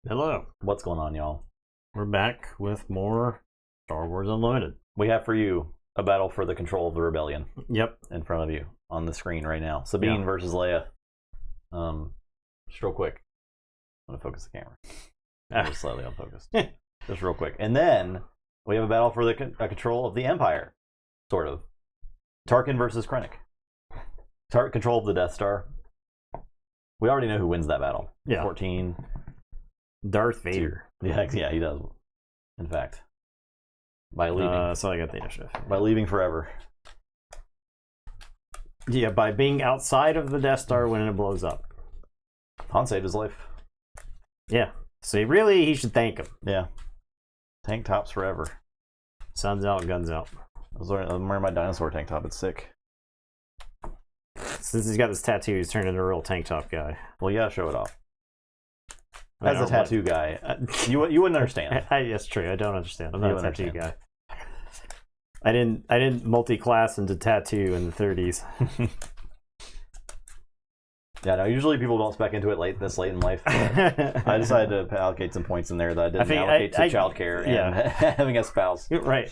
Hello. What's going on, y'all? We're back with more Star Wars Unlimited. We have for you a battle for the control of the rebellion Yep. in front of you on the screen right now. Sabine versus Leia. Just real quick. I'm going to focus the camera. Just slightly unfocused. Just real quick. And then we have a battle for the control of the Empire, sort of. Tarkin versus Krennic. Control of the Death Star. We already know who wins that battle. Yeah. 14. Darth Vader. Yeah, he does. In fact. By leaving. So I got the initiative. By leaving forever. Yeah, by being outside of the Death Star when it blows up. Han saved his life. Yeah. So he should thank him. Yeah. Tank tops forever. Sun's out, guns out. I'm wearing my dinosaur tank top. It's sick. Since he's got this tattoo, he's turned into a real tank top guy. Well, you gotta show it off. I As a tattoo guy, you wouldn't understand. That's true. I don't understand. I'm not a tattoo understand. guy. I didn't multi-class into tattoo in the 30s. Yeah, no. Usually people don't spec into it this late in life. I decided to allocate some points in there that I didn't allocate to childcare and having a spouse. Right.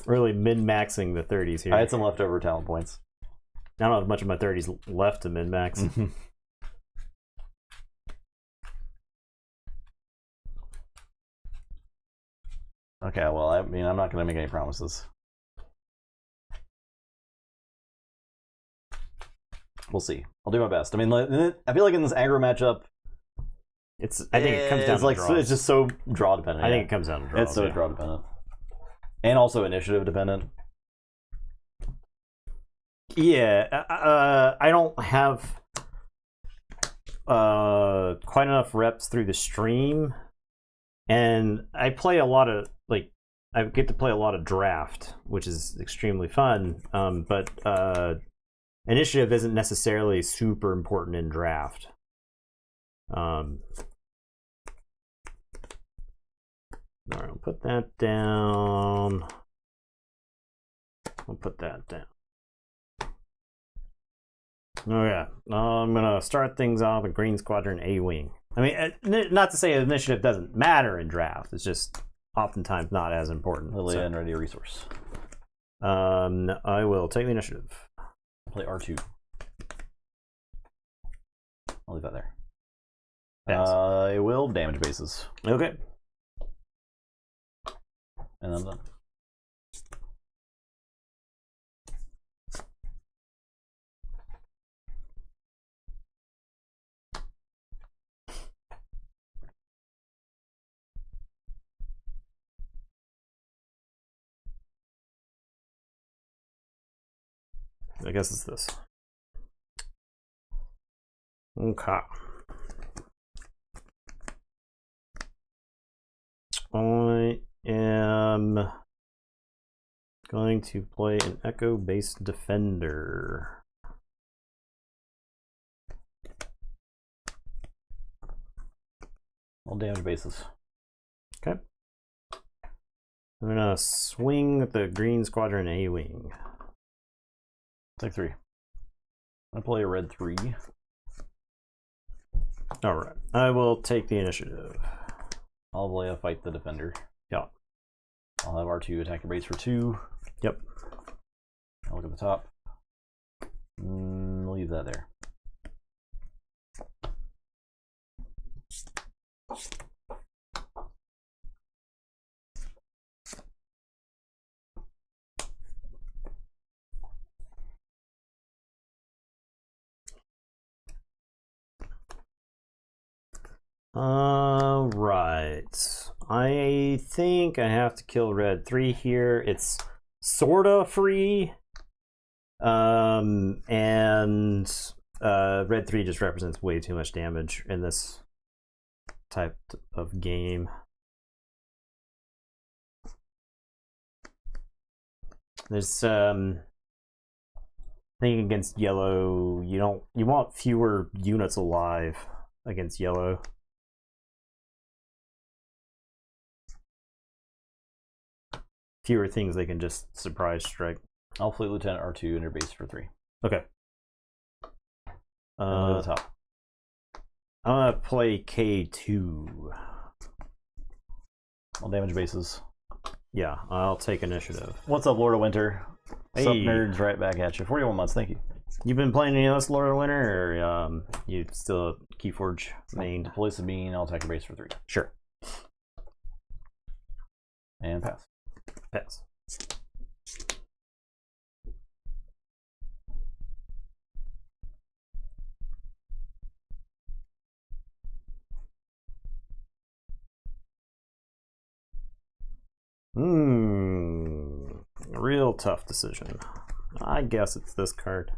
Really min-maxing the 30s here. I had some leftover talent points. I don't have much of my 30s left to min-max. Okay, well, I mean, I'm not going to make any promises. We'll see. I'll do my best. I mean, I feel like in this aggro matchup, I think it comes down to draws. It's just so draw dependent. I think it comes down to draws. It's so draw dependent. And also initiative dependent. Yeah, I don't have quite enough reps through the stream, and I play a lot of I get to play a lot of draft, which is extremely fun. But initiative isn't necessarily super important in draft. All right, I'll put that down. I'll put that down. Oh yeah, I'm gonna start things off with Green Squadron A-Wing. I mean, not to say initiative doesn't matter in draft. It's just oftentimes not as important. Really and ready resource. I will take the initiative. Play R2. I'll leave that there. Pass. I will damage bases. Okay. And I'm done. I guess it's this. Okay. I am going to play an Echo-based defender. All damage bases. Okay. I'm gonna swing with the Green Squadron A-Wing. Take 3. I'm gonna play a red 3. Alright. I will take the initiative. I'll have Leia fight the defender. Yeah. I'll have R2 attack your base for 2. Yep. I'll look at the top. Leave that there. Alright. I think I have to kill red 3 here. It's sorta free. And red 3 just represents way too much damage in this type of game. There's I think against yellow, you want fewer units alive against yellow. Fewer things they can just surprise strike. I'll Fleet Lieutenant R2 in your base for 3. Okay. And look at the top. I'm gonna play K2. All damage bases. Yeah, I'll take initiative. What's up, Lord of Winter? Hey. Sup, nerds? Right back at you. 41 months. Thank you. You been playing any of this Lord of Winter, or you still Keyforge main? Deploy Sabine. I'll attack your base for 3. Sure. And pass. Pass. Real tough decision. I guess it's this card.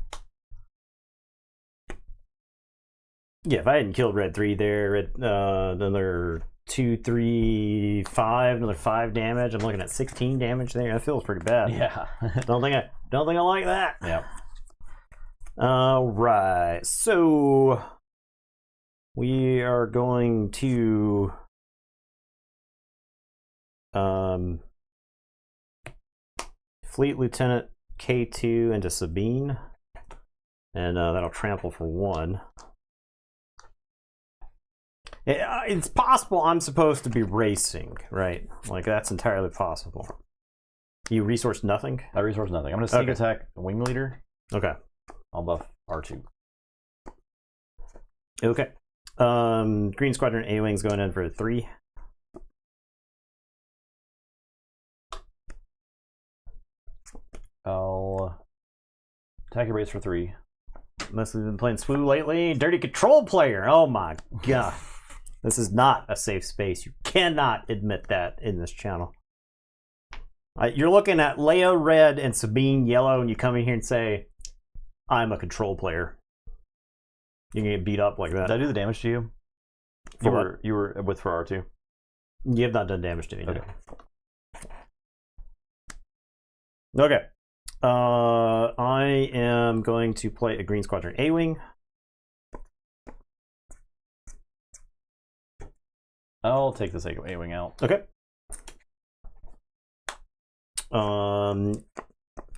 Yeah, if I hadn't killed red 3 there, another 2, 3, 5, another 5 damage. I'm looking at 16 damage there. That feels pretty bad. Yeah. don't think I like that. Yeah. All right. So we are going to Fleet Lieutenant K2 into Sabine, and that'll trample for 1. It's possible I'm supposed to be racing, right? Like, that's entirely possible. You resource nothing? I resource nothing. I'm going to sneak attack Wing Leader. Okay. I'll buff R2. Okay. Green Squadron A-Wing's going in for 3. I'll attack your base for 3. Must have been playing SWU lately. Dirty control player. Oh my god. This is not a safe space. You cannot admit that in this channel. You're looking at Leia red and Sabine yellow, and you come in here and say, I'm a control player. You're going to get beat up like that. Did I do the damage to you? You were with for R2? You have not done damage to me. Okay. Okay. I am going to play a Green Squadron A-Wing. I'll take the sake of A-Wing out. Okay.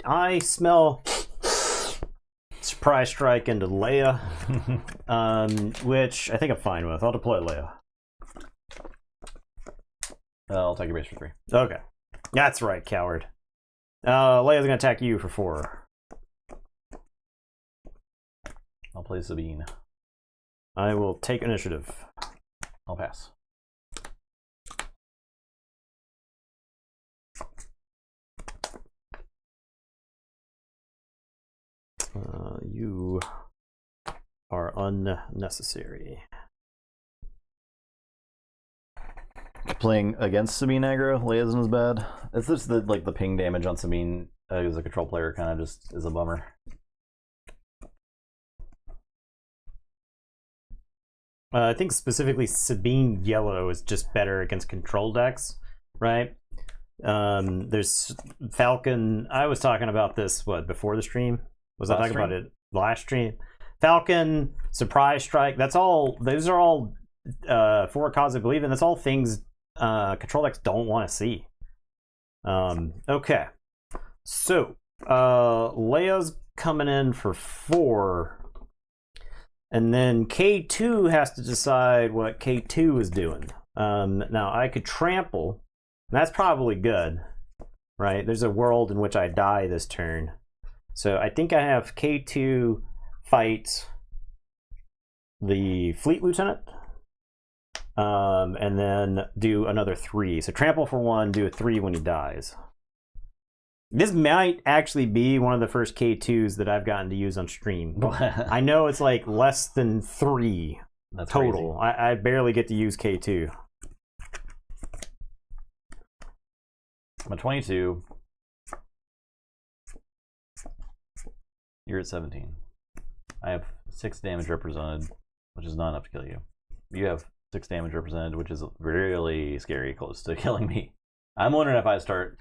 I smell Surprise Strike into Leia, which I think I'm fine with. I'll deploy Leia. I'll take your base for 3. Okay. That's right, coward. Leia's gonna attack you for 4. I'll play Sabine. I will take initiative. I'll pass. You are unnecessary. Playing against Sabine aggro, Leia isn't as bad. It's just the ping damage on Sabine as a control player kind of just is a bummer. I think specifically Sabine yellow is just better against control decks, right? There's Falcon. I was talking about this before the stream. Was I talking about it last stream? Falcon, Surprise Strike. Those are all for Cosmic Belief, and that's all things control decks don't want to see. Okay, so Leia's coming in for 4, and then K2 has to decide what K2 is doing. Now I could trample. That's probably good, right? There's a world in which I die this turn. So I think I have K2 fight the Fleet Lieutenant, and then do another 3. So trample for 1, do a 3 when he dies. This might actually be one of the first K2s that I've gotten to use on stream. I know it's like less than 3 That's total. I barely get to use K2. I'm at 22. You're at 17. I have 6 damage represented, which is not enough to kill you. You have 6 damage represented, which is really scary close to killing me. I'm wondering if I start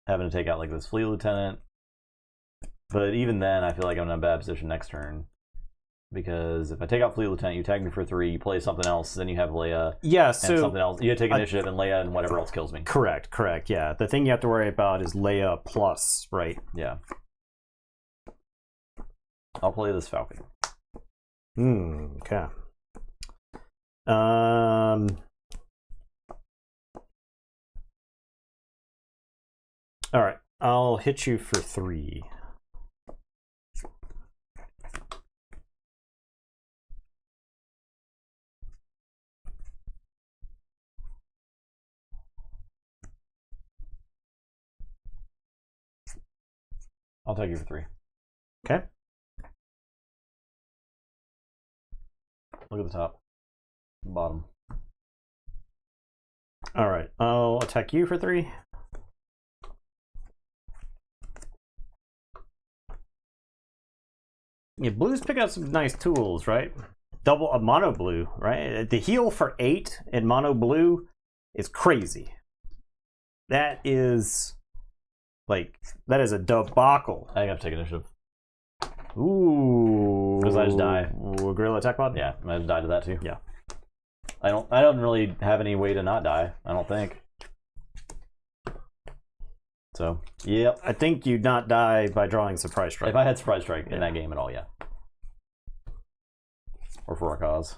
having to take out like this Fleet Lieutenant. But even then, I feel like I'm in a bad position next turn. Because if I take out Fleet Lieutenant, you tag me for 3, you play something else, then you have Leia. Yeah, so and something else. You take initiative and Leia and whatever else kills me. Correct, yeah. The thing you have to worry about is Leia plus, right? Yeah. I'll play this Falcon. Okay. All right, I'll hit you for 3. I'll take you for 3. Okay. Look at the top. Bottom. All right, I'll attack you for 3. Yeah, blues pick up some nice tools, right? Double a mono blue, right? The heal for 8 in mono blue is crazy. That is a debacle. I think I have to take initiative. Ooh. Because I just die. Ooh, gorilla attack mod? Yeah, I just die to that too. Yeah. I don't really have any way to not die, I don't think. So, yep. I think you'd not die by drawing Surprise Strike. If I had Surprise Strike in that game at all, yeah. Or for a cause.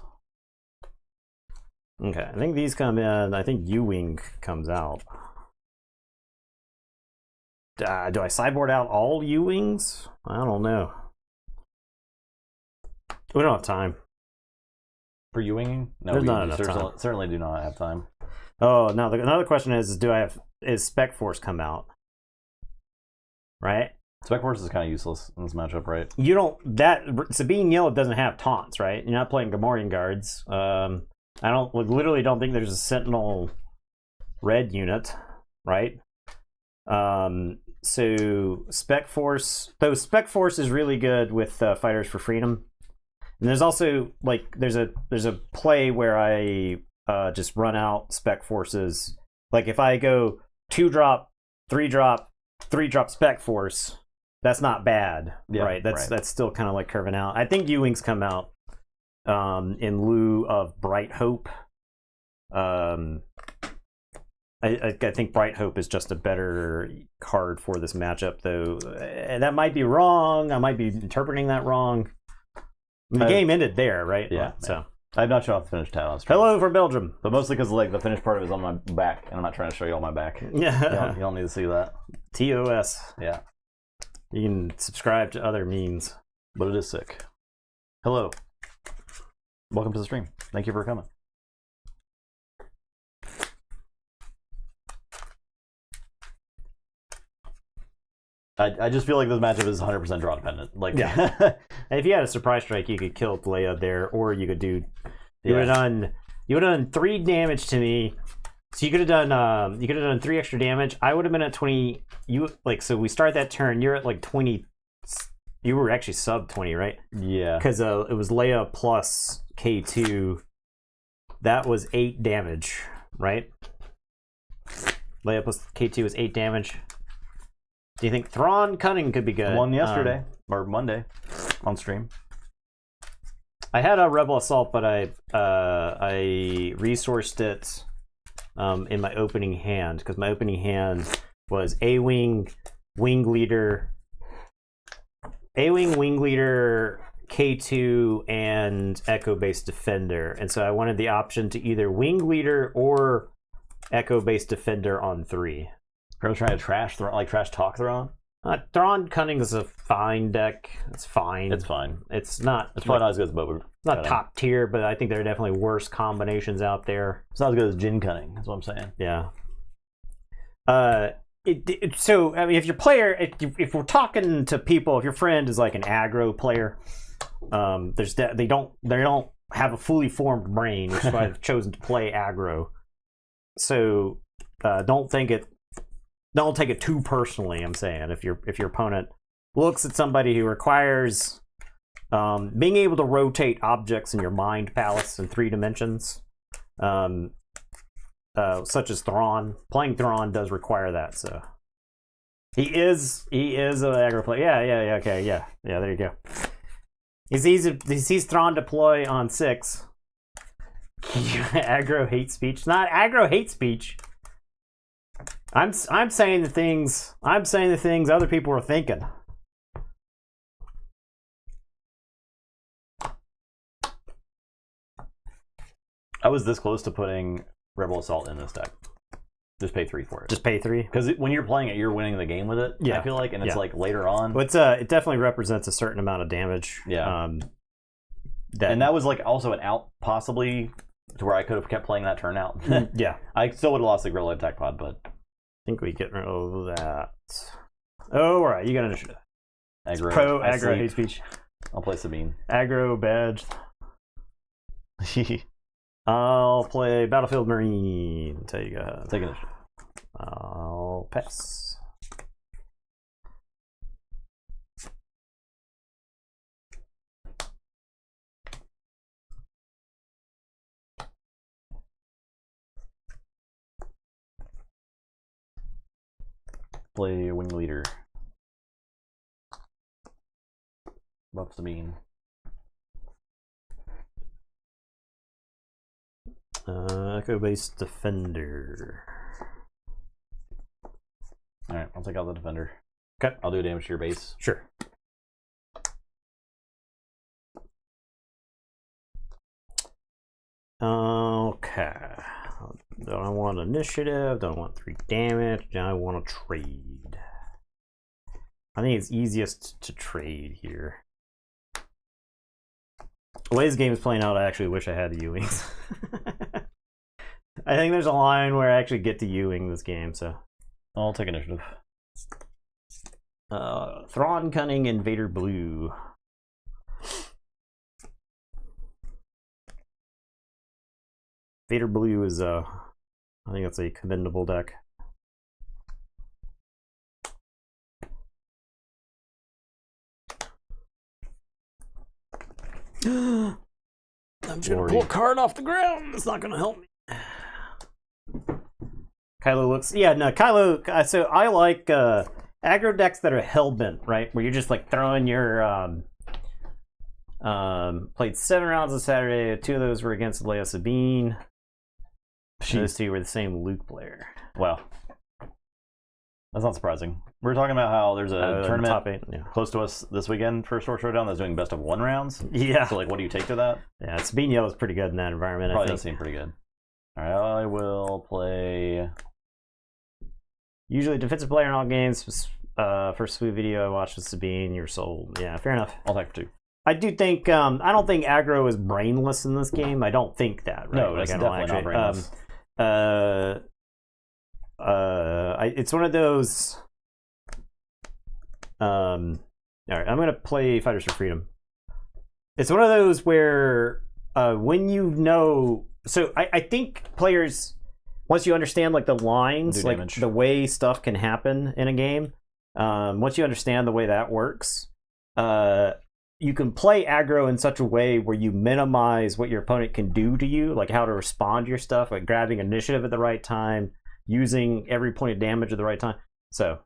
Okay, I think these come in. I think U-Wing comes out. Do I sideboard out all U-Wings? I don't know. We don't have time. For U-Winging? No, There's not enough time. Certainly do not have time. Oh, now another question is is Spec Force come out? Right? Spec Force is kind of useless in this matchup, right? You don't Sabine Yellow doesn't have taunts, right? You're not playing Gamorrean guards. I literally don't think there's a Sentinel red unit, right? So Spec Force, though Spec Force is really good with Fighters for Freedom. And there's also there's a play where I just run out Spec Forces. Like if I go 2-drop, 3-drop, 3-drop Spec Force, that's not bad, right? That's still kind of like curving out. I think U-Wings come out in lieu of Bright Hope. I think Bright Hope is just a better card for this matchup, though. And that might be wrong. I might be interpreting that wrong. The game ended there, right? Yeah. So I've not shown off the finished tab on stream. hello for Belgium. But mostly because the finished part of it is on my back, and I'm not trying to show you all my back. Yeah. You don't need to see that. TOS. Yeah. You can subscribe to other memes. But it is sick. Hello. Welcome to the stream. Thank you for coming. I just feel like this matchup is 100% draw dependent. Yeah. If you had a Surprise Strike, you could kill Leia there, or you could do. You would have done 3 damage to me. So you could have done 3 extra damage. I would have been at 20. So we start that turn. You're at 20. You were actually sub 20, right? Yeah. Because it was Leia plus K2. That was 8 damage, right? Leia plus K2 is 8 damage. Do you think Thrawn Cunning could be good? Won yesterday or Monday on stream. I had a Rebel Assault, but I resourced it in my opening hand because my opening hand was A-Wing, Wing Leader, K2, and Echo-based Defender, and so I wanted the option to either Wing Leader or Echo-based Defender on 3. I was trying to trash talk Thrawn. Thrawn Cunning is a fine deck. It's fine. It's fine. It's not. It's probably not as good as Boba. Not top tier, but I think there are definitely worse combinations out there. It's not as good as Jin Cunning. That's what I'm saying. Yeah. So I mean, if your player, if we're talking to people, if your friend is like an aggro player, they don't have a fully formed brain, which is why I've chosen to play aggro. So don't take it too personally. I'm saying if your opponent looks at somebody who requires being able to rotate objects in your mind palace in 3 dimensions, such as Thrawn. Playing Thrawn does require that, so he is an aggro player. Yeah, okay, yeah, there you go. He sees Thrawn deploy on 6. Aggro hate speech. Not aggro hate speech. I'm saying the things other people are thinking. I was this close to putting Rebel Assault in this deck. Just pay 3 for it. Just pay 3? Because when you're playing it, you're winning the game with it, Yeah. I feel like, and it's like later on. Well, it definitely represents a certain amount of damage. Yeah. And that was like also an out, possibly, to where I could have kept playing that turn out. Yeah. I still would have lost the Gorilla Attack Pod, but... I think we get rid of that. Oh, all right. You got initiative. Aggro. Pro, aggro, hate speech. I'll play Sabine. Aggro, badge. I'll play Battlefield Marine. Tell you guys. Take initiative. I'll pass. Play Wing Leader. Buff Sabine. Echo-based defender. Alright, I'll take out the defender. Okay. I'll do damage to your base. Sure. Okay. Don't want initiative. Don't want 3 damage. Now I want to trade. I think it's easiest to trade here. The way this game is playing out, I actually wish I had the Ewings. I think there's a line where I actually get to Ewing this game, so. I'll take initiative. Thrawn Cunning Invader Blue. Vader Blue is I think that's a commendable deck. I'm just gonna pull a card off the ground. It's not gonna help me. Kylo looks, yeah, no, Kylo. So I like aggro decks that are hellbent, right? Where you're just like throwing your played 7 rounds on Saturday. 2 of those were against Leia Sabine. Those 2 were the same Luke player. Wow. That's not surprising. We were talking about how there's a tournament top 8, close to us this weekend for Store Showdown that's doing best of 1 rounds. Yeah. So, like, what do you take to that? Yeah, Sabine Yellow is pretty good in that environment. Probably I think. does seem pretty good. All right, I will play. Usually defensive player in all games. First Swoo video I watched with Sabine, you're sold. Yeah, fair enough. I'll take for 2. I do think I don't think aggro is brainless in this game. I don't think that. Right? No, it's definitely not brainless. It's one of those. All right, I'm gonna play Fighters for Freedom. It's one of those where when you know, so I think players, once you understand like the lines, like the way stuff can happen in a game, once you understand the way that works, you can play aggro in such a way where you minimize what your opponent can do to you, like how to respond to your stuff, like grabbing initiative at the right time, using every point of damage at the right time. So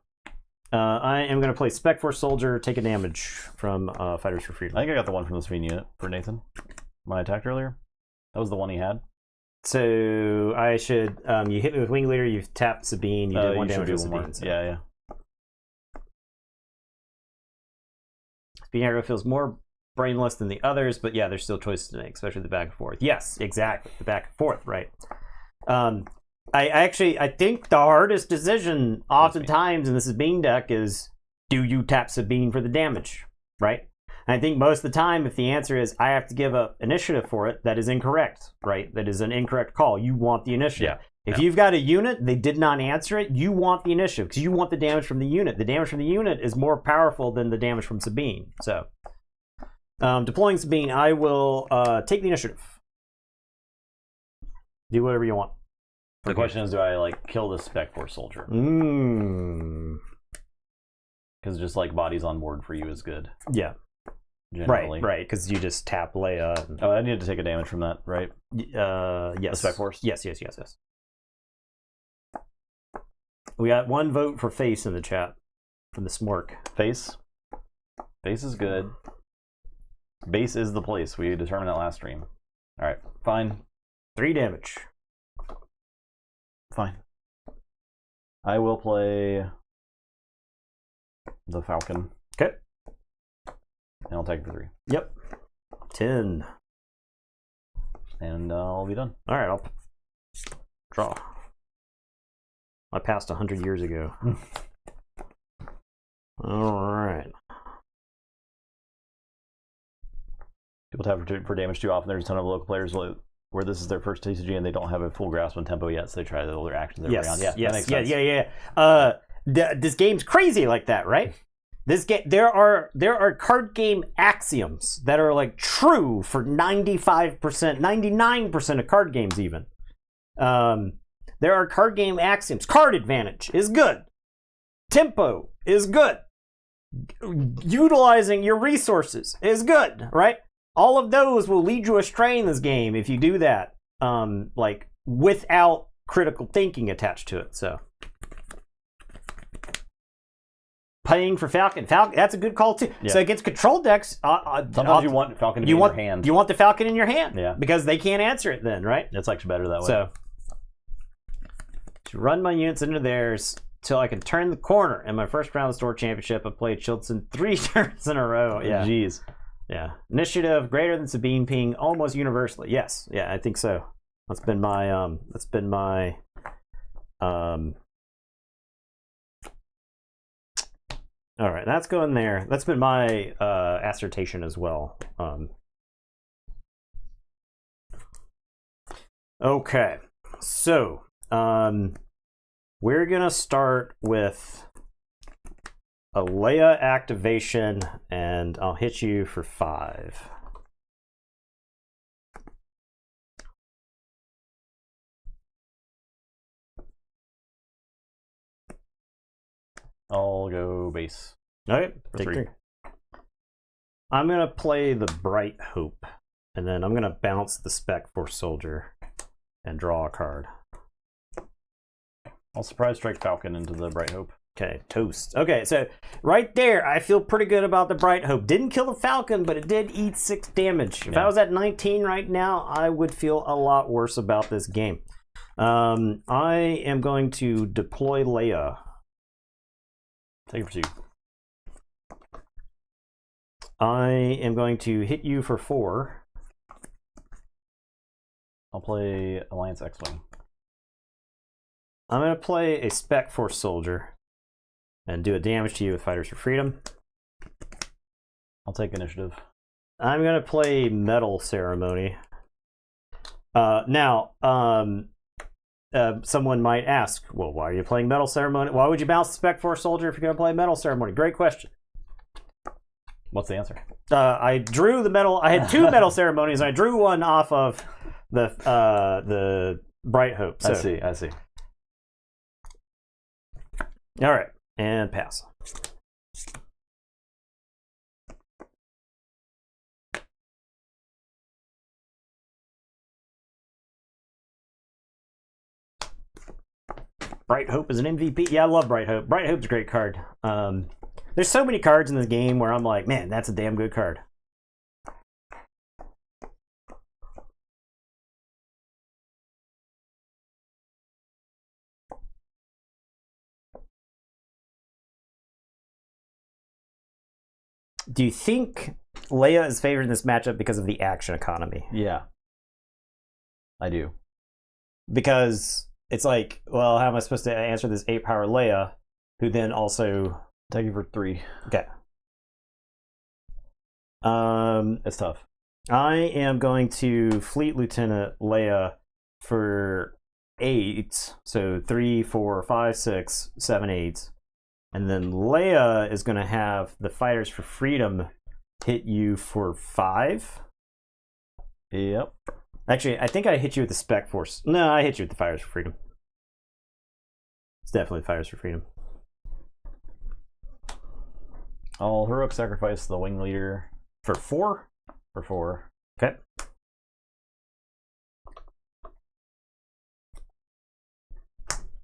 I am going to play Spec Force Soldier, take a damage from Fighters for Freedom. I think I got the one from the Sabine unit for Nathan when I attacked earlier. That was the one he had. So I should, you hit me with Wing Leader, you've tapped Sabine, you did 1 damage with Sabine. So. Yeah, yeah. Sabine aggro feels more brainless than the others, but yeah, there's still choices to make, especially the back and forth. Yes, exactly, the back and forth, right. I think the hardest decision oftentimes in the Sabine deck is, do you tap Sabine for the damage, right? And I think most of the time, if the answer is I have to give up initiative for it, that is incorrect, right? That is an incorrect call. You want the initiative. Yeah. If you've got a unit, they did not answer it, you want the initiative because you want the damage from the unit. The damage from the unit is more powerful than the damage from Sabine. So, deploying Sabine, I will take the initiative. Do whatever you want. The question is, do I like kill the Spec Force Soldier? Because just like bodies on board for you is good. Yeah. Generally. Right, because you just tap Leia. And... Oh, I need to take a damage from that, right? Yes. The Spec Force? Yes. We got 1 vote for face in the chat from the Smork. Face? Face is good. Base is the place. We determined that last stream. Alright, fine. 3 damage. Fine. I will play the Falcon. Okay. And I'll take it for 3. Yep. 10. and I'll be done. All right, I'll draw. I passed 100 years ago. All right. People tap for damage too often. There's a ton of local players where this is their first TCG and they don't have a full grasp on tempo yet, so they try to hold their actions every round. Yeah, that makes sense. This game's crazy like that, right? This game, there are card game axioms that are like true for 95%, 99% of card games even. There are card game axioms. Card advantage is good. Tempo is good. Utilizing your resources is good, right? All of those will lead you astray in this game if you do that, like without critical thinking attached to it. So, paying for Falcon, that's a good call too. Yeah. So against control decks, sometimes you want Falcon to be in your hand. You want the Falcon in your hand, yeah, because they can't answer it then, right? It's actually better that way. So, to run my units into theirs till I can turn the corner. In my first round of the store championship, I played Chilton 3 turns in a row. Yeah, jeez. Yeah, initiative greater than Sabine ping almost universally. Yes, yeah, I think so. That's been my all right, that's going there. That's been my assertion as well. Okay, so we're gonna start with a Leia activation, and I'll hit you for 5. I'll go base. All right, take 3. I'm gonna play the Bright Hope, and then I'm gonna bounce the Spec Force Soldier and draw a card. I'll surprise strike Falcon into the Bright Hope. Okay, toast. Okay, so right there, I feel pretty good about the Bright Hope. Didn't kill the Falcon, but it did eat 6 damage. If I was at 19 right now, I would feel a lot worse about this game. I am going to deploy Leia. Take it for 2. I am going to hit you for 4. I'll play Alliance X-Wing. I'm going to play a Spec Force Soldier and do a damage to you with Fighters for Freedom. I'll take initiative. I'm going to play Metal Ceremony. Someone might ask, well, why are you playing Metal Ceremony? Why would you bounce the Spec Force Soldier if you're going to play Metal Ceremony? Great question. What's the answer? I drew the metal. I had 2 Metal Ceremonies. And I drew one off of the Bright Hope. So. I see. All right. And pass. Bright Hope is an MVP. Yeah, I love Bright Hope. Bright Hope's a great card. There's so many cards in this game where I'm like, man, that's a damn good card. Do you think Leia is favored in this matchup because of the action economy? Yeah. I do. Because it's like, well, how am I supposed to answer this 8-power Leia, who then also... Take you for 3. Okay. It's tough. I am going to Fleet Lieutenant Leia for 8. So 3, 4, 5, 6, 7, 8. And then Leia is going to have the Fighters for Freedom hit you for 5. Yep. Actually, I think I hit you with the Spec Force. No, I hit you with the Fighters for Freedom. It's definitely Fighters for Freedom. I'll heroic sacrifice the Wing Leader for 4. For 4. Okay.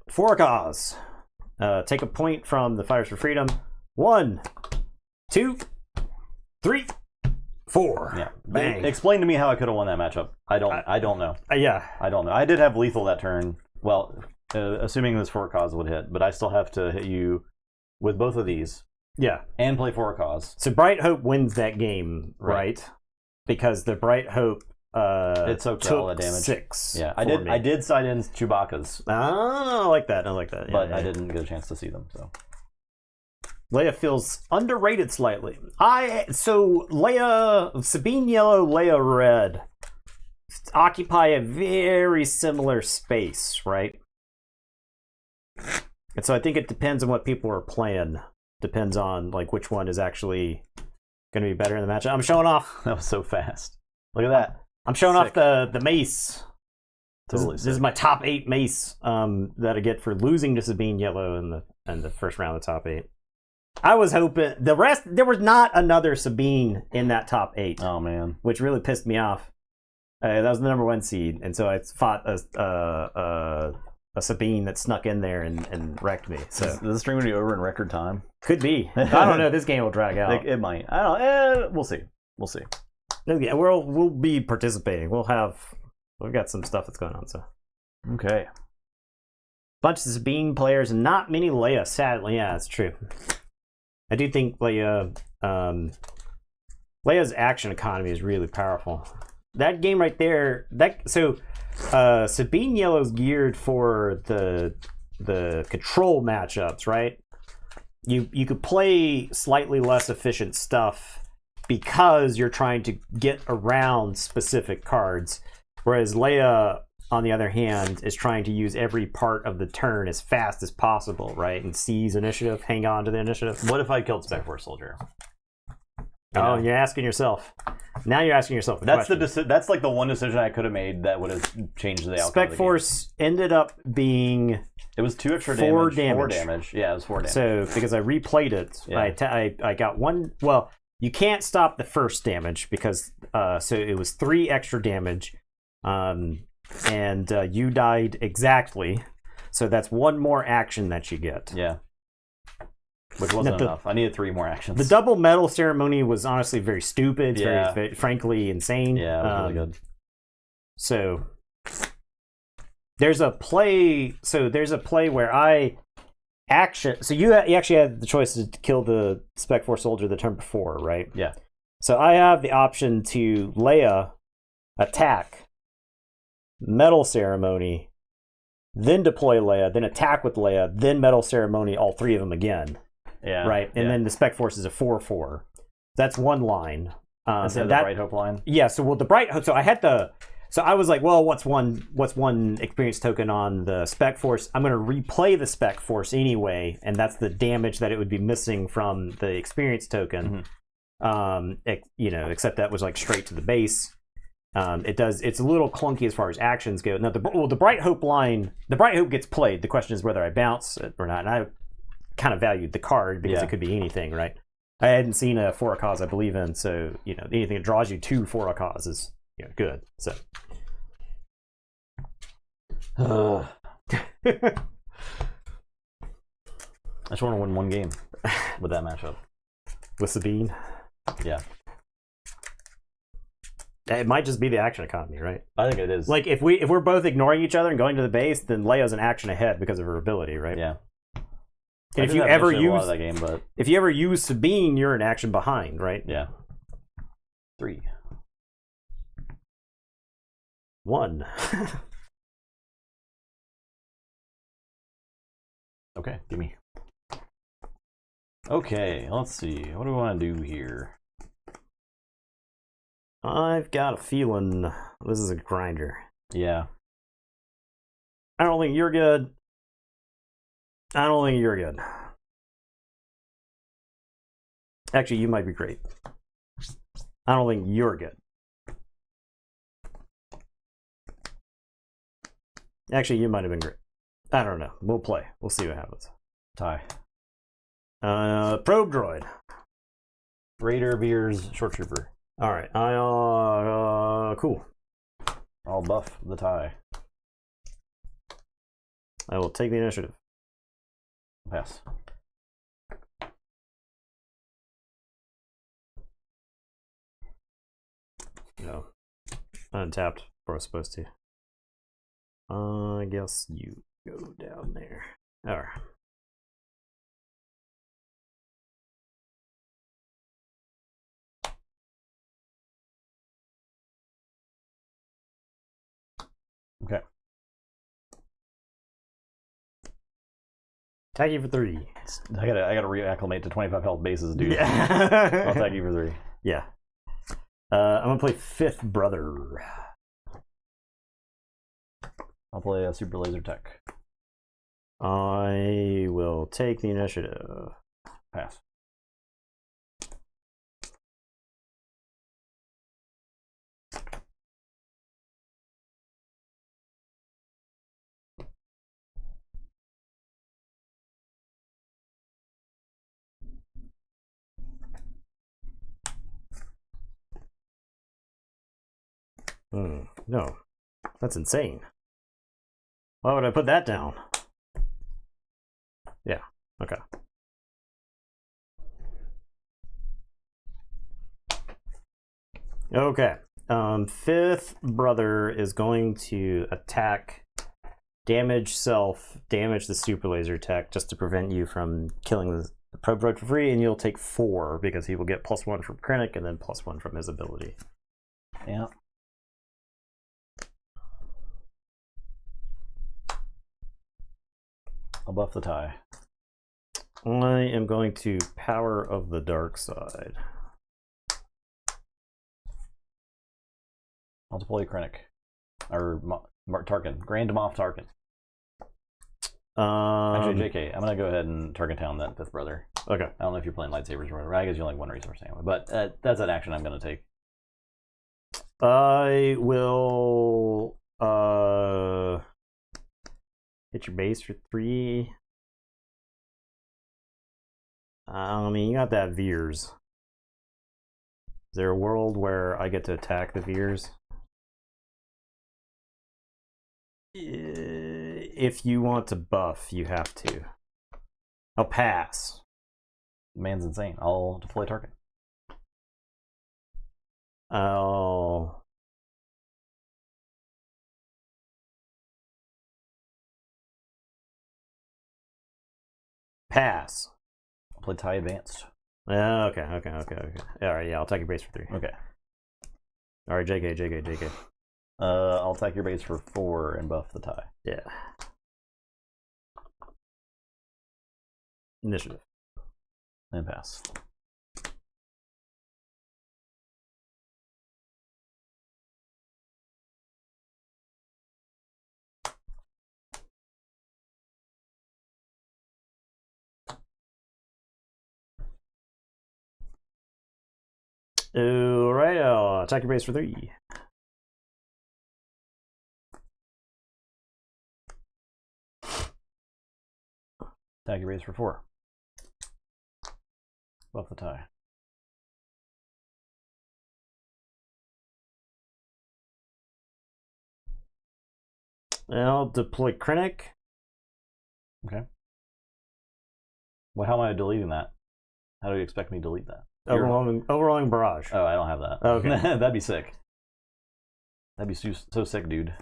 For a cause. Take a point from the Fighters for Freedom. 1, 2, 3, 4. Yeah. Bang. Explain to me how I could have won that matchup. I don't know. Yeah. I don't know. I did have lethal that turn. Well, assuming this for a cause would hit, but I still have to hit you with both of these. Yeah. And play for a cause. So Bright Hope wins that game, right? Because the Bright Hope it took all the damage. 6. Yeah, I did side in Chewbacca's. I like that. Yeah, but I didn't get a chance to see them. So Leia feels underrated slightly. Leia, Sabine Yellow, Leia Red occupy a very similar space, right? And so I think it depends on what people are playing. Depends on like which one is actually going to be better in the matchup. I'm showing off. That was so fast. Look at that. I'm showing off the mace. Totally this is my top 8 mace that I get for losing to Sabine Yellow in the first round of the top 8. I was hoping the rest. There was not another Sabine in that top 8. Oh man, which really pissed me off. That was the number 1 seed, and so I fought a Sabine that snuck in there and wrecked me. So is the stream gonna be over in record time? Could be. I don't know. This game will drag out. It might. I don't know. We'll see. We'll see. We'll be participating. We've got some stuff that's going on. So okay. Bunch of Sabine players and not many Leia. Sadly, yeah, that's true. I do think Leia, Leia's action economy is really powerful. That game right there. Sabine Yellow's geared for the control matchups, right? You could play slightly less efficient stuff because you're trying to get around specific cards, whereas Leia, on the other hand, is trying to use every part of the turn as fast as possible, right? And seize initiative, hang on to the initiative. What if I killed Spec Force Soldier? Oh, you're asking yourself. Now you're asking yourself the question. That's like the one decision I could have made that would have changed the outcome. Spec Force ended up being it was 2 extra damage. 4 damage. Yeah, it was 4 damage. So because I replayed it, yeah. I got 1. Well, you can't stop the first damage because so it was 3 extra damage, and you died exactly. So that's 1 more action that you get. Yeah. Which wasn't enough. I needed 3 more actions. The double medal ceremony was honestly very stupid. Very, frankly, insane. Yeah, it was really good. So there's a play. So there's a play where I action. So you actually had the choice to kill the Spec Force Soldier the turn before, right? Yeah. So I have the option to Leia, attack, medal ceremony, then deploy Leia, then attack with Leia, then medal ceremony, all 3 of them again. Yeah. Right. And then the Spec Force is a 4/4. That's 1 line. Instead of the Bright Hope line? Yeah. So the Bright Hope. So I was like, well, what's one experience token on the Spec Force? I'm going to replay the Spec Force anyway, and that's the damage that it would be missing from the experience token. Mm-hmm. Except that was like straight to the base. It's a little clunky as far as actions go. Now, the Bright Hope line, the Bright Hope gets played. The question is whether I bounce it or not. And I kind of valued the card because it could be anything, right? I hadn't seen a for a cause I believe in, so anything that draws you to for a cause is good. So I just want to win 1 game with that matchup with Sabine. Yeah. It might just be the action economy, right? I think it is. Like if we're both ignoring each other and going to the base, then Leia's an action ahead because of her ability, right? Yeah. And if you ever use Sabine, you're an action behind, right? Yeah. 3. 1. Okay, give me. Okay, let's see. What do we want to do here? I've got a feeling this is a grinder. Yeah. I don't think you're good. I don't think you're good. Actually, you might be great. I don't think you're good. Actually, you might have been great. I don't know. We'll play. We'll see what happens. Tie. Probe droid. Raider Beers Short Trooper. All right. Cool. I'll buff the tie. I will take the initiative. Pass. No. Untapped before I was supposed to. I guess you go down there. All right. Attack you for 3. I gotta reacclimate to 25 health bases, dude. Yeah. I'll attack you for 3. Yeah. I'm gonna play Fifth Brother. I'll play a super laser tech. I will take the initiative. Pass. No, that's insane. Why would I put that down? Yeah, okay. Okay. Fifth Brother is going to attack, damage self, damage the super laser tech just to prevent you from killing the probe droid for free, and you'll take 4 because he will get +1 from Krennic and then +1 from his ability. Yeah. I'll buff the tie. I am going to Power of the Dark Side. I'll deploy Krennic. Or Tarkin. Grand Moff Tarkin. Actually, JK, I'm going to go ahead and Tarkin Town that Fifth Brother. Okay. I don't know if you're playing lightsabers or whatever. I guess you like one resource anyway. But that's an action I'm going to take. I will hit your base for 3. I mean, you got that Veers. Is there a world where I get to attack the Veers? If you want to buff, you have to. I'll pass. The man's insane. I'll deploy Tarkin. I'll pass. I'll play tie advanced. Okay. All right, yeah, I'll attack your base for 3. Okay. All right, JK. I'll attack your base for 4 and buff the tie. Yeah. Initiative. And pass. All right, I'll attack your base for 3. Attack your base for 4. Buff the tie. And I'll deploy Krennic. Okay. Well, how am I deleting that? How do you expect me to delete that? Overwhelming Barrage. Oh, I don't have that. Okay. That'd be sick. That'd be so sick, dude.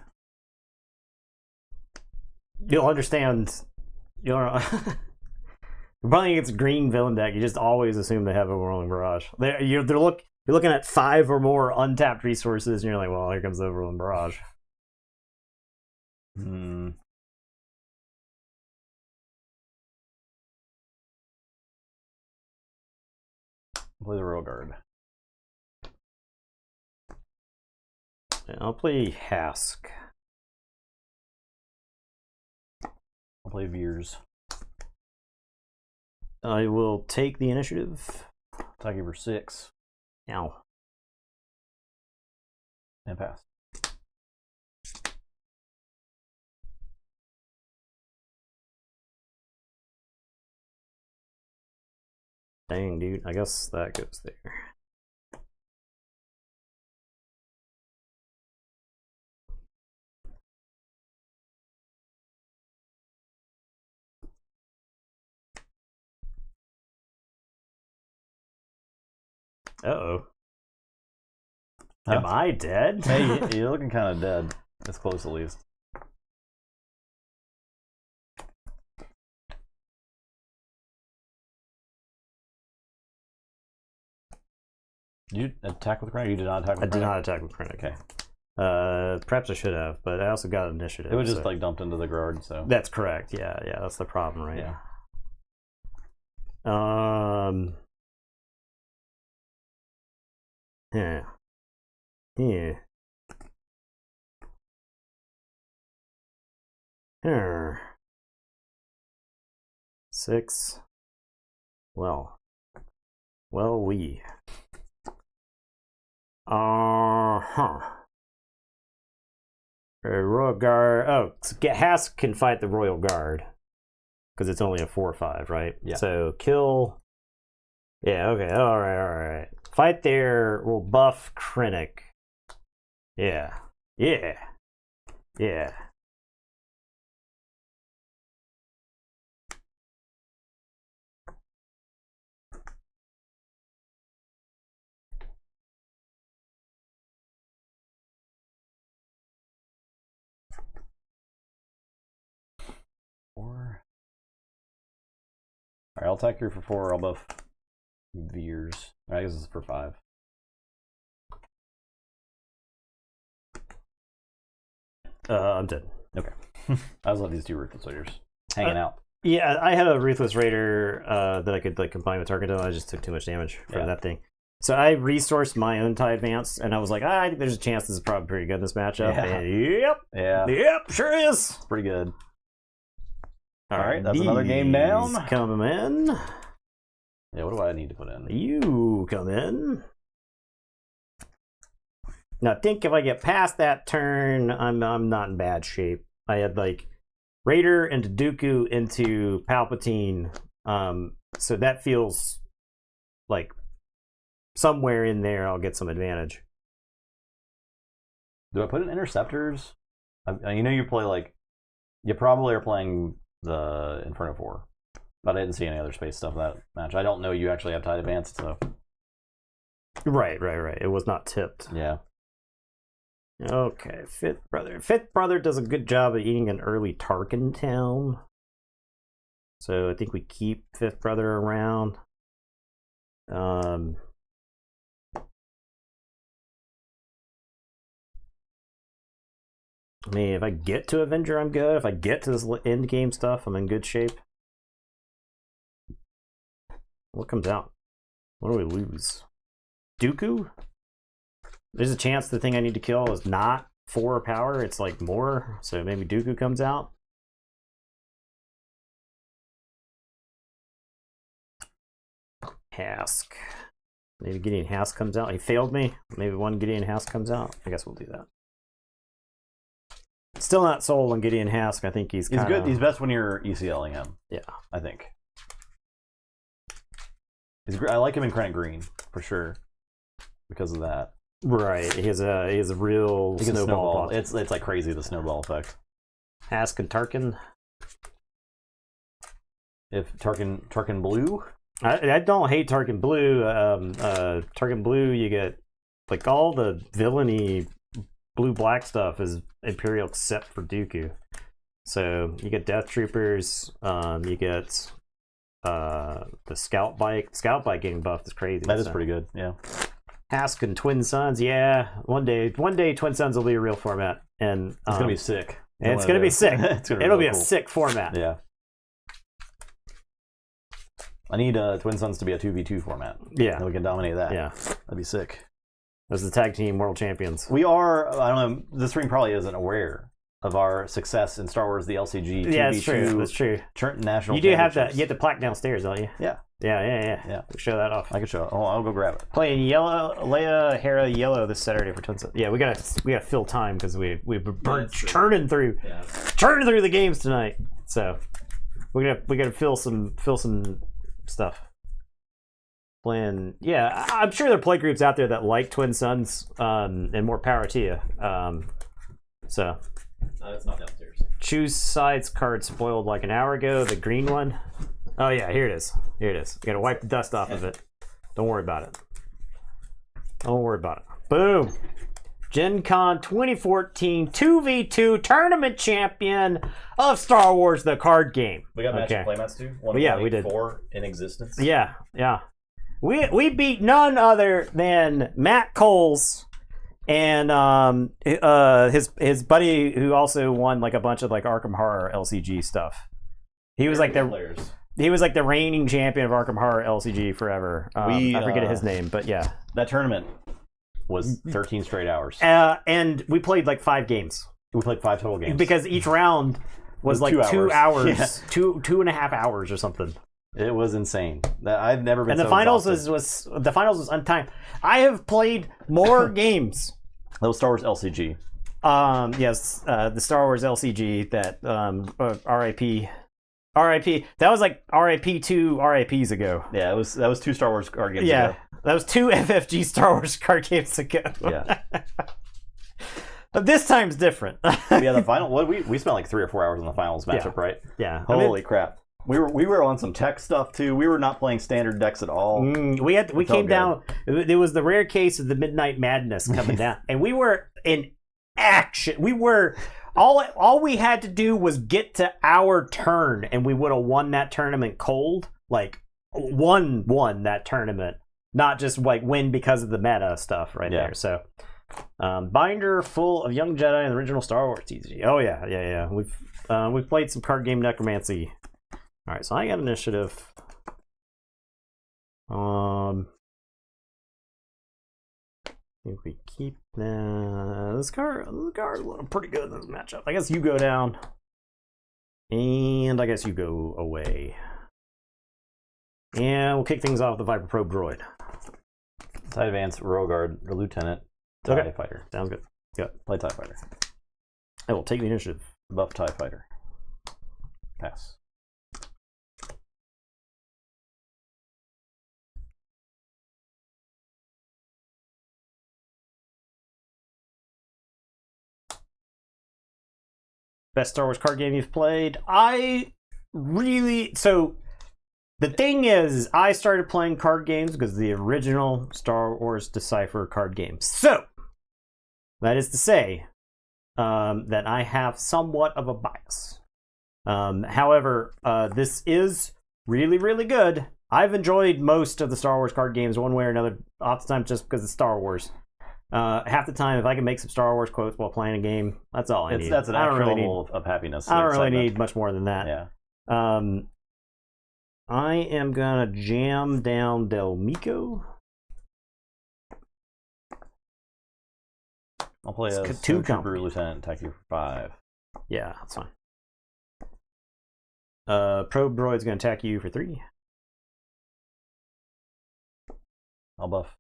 You'll understand. You're probably against a green villain deck. You just always assume they have Overwhelming Barrage. You're looking at 5 or more untapped resources, and you're like, well, here comes the Overwhelming Barrage. Play the Royal Guard. And I'll play Hask. I'll play Veers. I will take the initiative. Attack you for 6. Ow. And pass. Dang, dude. I guess that goes there. Uh-oh. Huh? Am I dead? Hey, you're looking kind of dead. This close, at least. Did you attack with Krennic? You did not attack with Krennic? I did not attack with Krennic. Okay. Perhaps I should have, but I also got initiative. It was just like dumped into the guard, so. That's correct. Yeah, that's the problem, right? Yeah. Yeah. Yeah. Here. 6. Well, we. Royal Guard. Oh, Hask can fight the Royal Guard because it's only a 4/5, right? Yeah. So kill. Yeah. Okay. All right. Fight there. We'll buff Krennic. Yeah. 4. Alright, I'll attack you for 4. I'll buff Veers. I guess this is for 5. I'm dead. Okay. I just let these 2 Ruthless Raiders hanging out. Yeah, I had a Ruthless Raider that I could like combine with Tarkin. I just took too much damage from that thing. So I resourced my own TIE Advance, and I was like, I think there's a chance this is probably pretty good in this matchup. Yeah. And yep, sure is. It's pretty good. Alright, that's another game down. Come in. Yeah, what do I need to put in? You come in. Now, think if I get past that turn, I'm not in bad shape. I had like Raider into Dooku into Palpatine, so that feels like somewhere in there I'll get some advantage. Do I put in Interceptors? You know, you probably are playing the Inferno 4, but I didn't see any other space stuff in that match. I don't know you actually have TIE Advanced, so. Right. It was not tipped. Yeah. Okay, Fifth Brother does a good job of eating an early Tarkin town. So I think we keep Fifth Brother around. I mean, if I get to Avenger, I'm good. If I get to this end game stuff, I'm in good shape. What comes out? What do we lose? Dooku? There's a chance the thing I need to kill is not 4 power, it's like more, so maybe Dooku comes out. Hask. Maybe Gideon Hask comes out. He failed me. Maybe one Gideon Hask comes out. I guess we'll do that. Still not sold on Gideon Hask. I think he's good. He's best when you're ECLing him. Yeah. I think. I like him in Krennic Green, for sure. Because of that. Right, he has a real snowball. It's like crazy, the snowball effect. Hask and Tarkin. If Tarkin Blue, I don't hate Tarkin Blue. Tarkin Blue, you get like all the villainy blue black stuff is Imperial except for Dooku. So you get Death Troopers. You get the Scout Bike. Scout Bike getting buffed is crazy. That is pretty good. Yeah. Hask and Twin Suns, yeah. One day, Twin Suns will be a real format, and it's gonna be sick. It's gonna be sick. It'll be a cool. sick format. Yeah. I need Twin Suns to be a 2v2 format. Yeah, and we can dominate that. Yeah, that'd be sick. As the tag team world champions, we are. I don't know. The stream probably isn't aware of our success in Star Wars: The LCG. 2v2 yeah, that's true. That's true. National. You do have that. You have the plaque downstairs, don't you? Yeah. Yeah. Show that off. I can show it. Oh, I'll go grab it. Playing yellow, Leia, Hera, yellow this Saturday for Twin Suns. Yeah, we gotta fill time because we've been churning through the games tonight. So we gotta fill some stuff. Playing, yeah, I'm sure there are play groups out there that like Twin Suns, and more power to you. So it's not downstairs. Choose sides card spoiled like an hour ago. The green one. Oh yeah, here it is. You gotta wipe the dust off of it. Don't worry about it. Boom. Gen Con 2014 2v2 tournament champion of Star Wars the card game. We got match playmats too. We did 4 in existence. Yeah. We beat none other than Matt Coles and his buddy who also won like a bunch of like Arkham Horror LCG stuff. He was like the He was like the reigning champion of Arkham Horror LCG forever. I forget his name, but yeah. That tournament was 13 straight hours. And we played like 5 games. We played 5 total games. Because each round was like 2 hours. Yeah. 2.5 hours or something. It was insane. I've never been. And the finals was untimed. I have played more games. That was Star Wars LCG. Yes, the Star Wars LCG that RIP. That was like RIP 2 RIPs ago. Yeah, that was 2 Star Wars card games ago. That was 2 FFG Star Wars card games ago. Yeah. But this time's different. Yeah, the final. We spent like 3 or 4 hours on the finals matchup, right? Yeah. Holy crap. We were on some tech stuff too. We were not playing standard decks at all. We came down. It was the rare case of the Midnight Madness coming down, and we were in action. We were all we had to do was get to our turn, and we would have won that tournament cold. Like won that tournament, not just like win because of the meta stuff right there. So binder full of young Jedi and the original Star Wars TCG. Oh yeah. We've played some card game necromancy. All right, so I got initiative. If we keep this card looking pretty good in this matchup. I guess you go down, and I guess you go away. And we'll kick things off with the Viper Probe Droid. TIE Advance, Royal Guard, or Lieutenant, TIE Fighter. Sounds good. Play TIE Fighter. I will take the initiative. Buff TIE Fighter. Pass. Best Star Wars card game you've played? The thing is, I started playing card games because of the original Star Wars Decipher card games. So, that is to say that I have somewhat of a bias. However, this is really, really good. I've enjoyed most of the Star Wars card games one way or another, oftentimes just because it's Star Wars. Half the time, if I can make some Star Wars quotes while playing a game, that's all I need. That's an actual level of happiness. I don't really need much more than that. Yeah. I am gonna jam down Del Mico. I'll play a two Trooper Lieutenant, attack you for 5. Yeah, that's fine. Probe Droid's gonna attack you for 3. I'll buff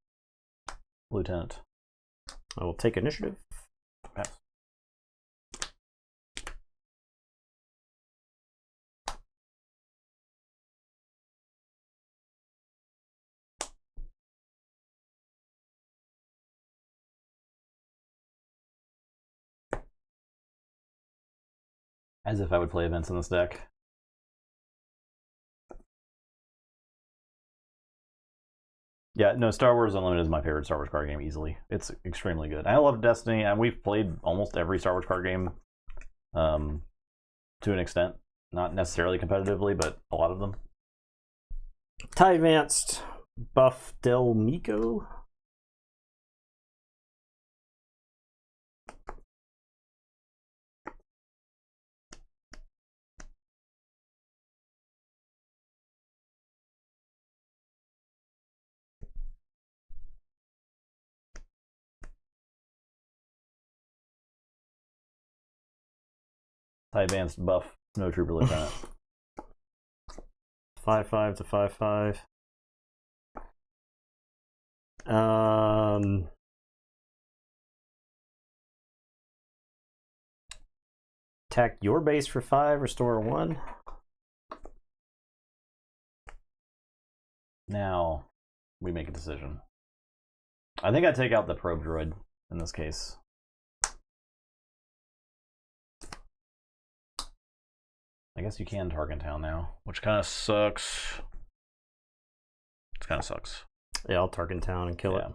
Lieutenant. I will take initiative. Pass. As if I would play events in this deck. Yeah, no, Star Wars Unlimited is my favorite Star Wars card game easily. It's extremely good. I love Destiny, and we've played almost every Star Wars card game to an extent. Not necessarily competitively, but a lot of them. TIE Advanced, buff Del Mico. TIE Advanced buff Snow Trooper Lieutenant. 5/5 to 5/5. Attack your base for 5, restore 1. Now we make a decision. I think I take out the probe droid in this case. I guess you can Tarkin Town now, which kind of sucks. It kind of sucks. Yeah, I'll Tarkin Town and kill it.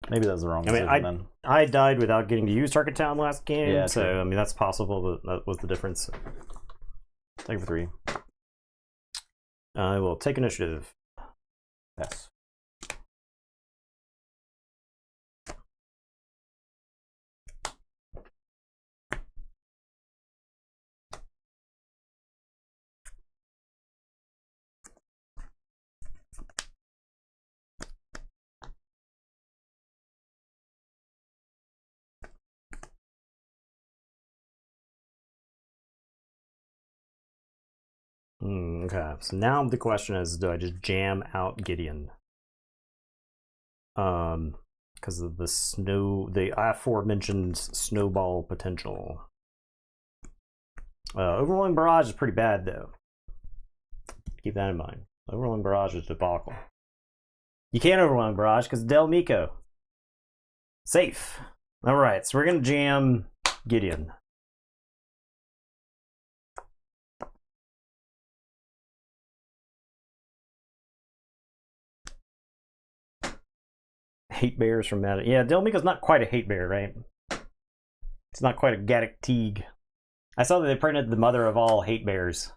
Maybe that's the wrong decision then. I died without getting to use Tarkin Town last game, Yeah, so true. I mean that's possible, but that was the difference. Take it for 3. I will take initiative. Yes. Okay, so now the question is, do I just jam out Gideon? So now the question is, do I just jam out Gideon? Because of the aforementioned snowball potential. Overwhelming Barrage is pretty bad, though. Keep that in mind. Overwhelming Barrage is debacle. You can't Overwhelming Barrage because Del Miko. Safe. Alright, so we're going to jam Gideon. Hate bears from that. Yeah, Del Miko's not quite a hate bear, right? It's not quite a Gaddock Teague. I saw that they printed the mother of all hate bears.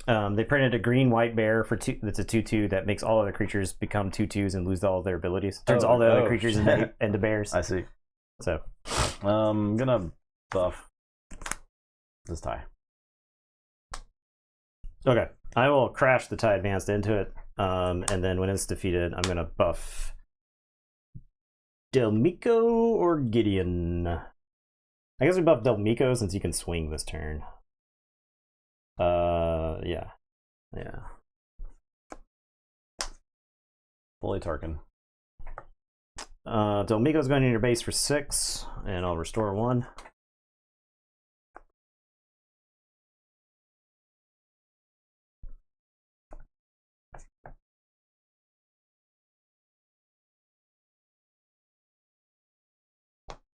They printed a green-white bear for that's a 2/2 that makes all other creatures become 2/2s and lose all of their abilities. Turns all the other creatures into bears. I see. So, I'm gonna buff this tie. Okay, I will crash the tie advanced into it, and then when it's defeated, I'm gonna buff Del Miko or Gideon. I guess we buff Del Miko since you can swing this turn. Yeah. Fully Tarkin. Del Miko's going in your base for 6, and I'll restore 1.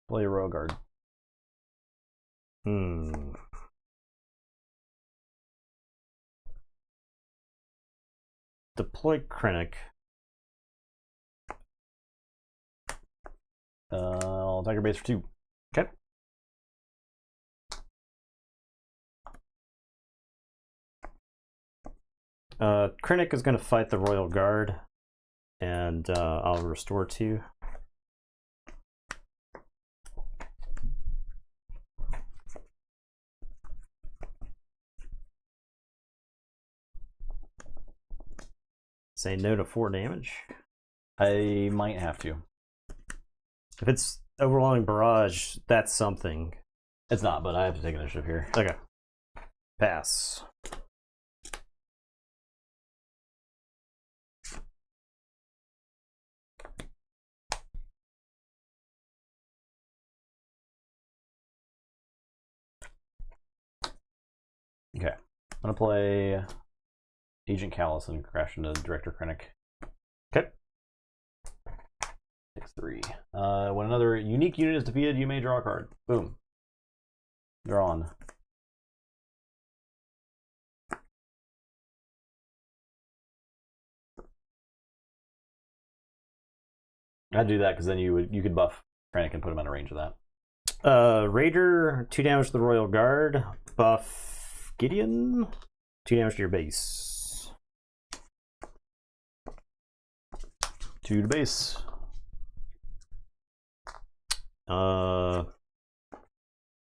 Play Royal Guard. Deploy Krennic. I'll attack your base for 2. Okay. Krennic is going to fight the Royal Guard, and I'll restore 2. Say no to 4 damage. I might have to. If it's Overwhelming Barrage, that's something. It's not, but I have to take initiative here. Okay. Pass. Okay. I'm gonna play Agent Callus and crash into Director Krennic. Okay. Takes 3. When another unique unit is defeated, you may draw a card. Boom. Draw on. I'd do that because then you could buff Krennic and put him out of range of that. Raider, 2 damage to the Royal Guard. Buff Gideon, 2 damage to your base. 2 to base.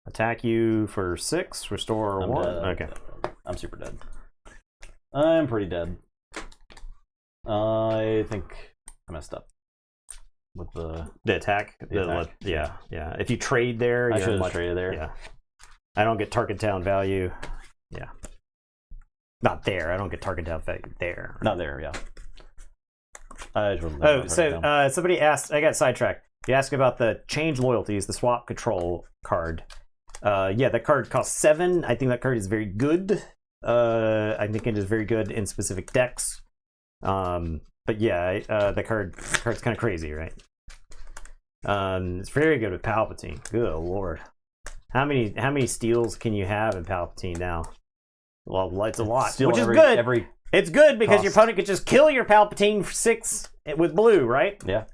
Attack you for 6, restore I'm 1. dead. Okay. I'm super dead. I'm pretty dead. I think I messed up with the attack. Yeah. If you trade there, I should have traded there. Yeah. I don't get Tarkin Town value. Yeah. Not there. I don't get Tarkin Town value there. Not there, yeah. Somebody asked, I got sidetracked. You asked about the change loyalties, the swap control card. Yeah, that card costs 7. I think that card is very good. I think it is very good in specific decks. But yeah, the card's kind of crazy, right? It's very good with Palpatine. Good lord. How many steals can you have in Palpatine now? Well, it's a lot, which is good. It's good because your opponent could just kill your Palpatine for 6 with blue, right? Yeah.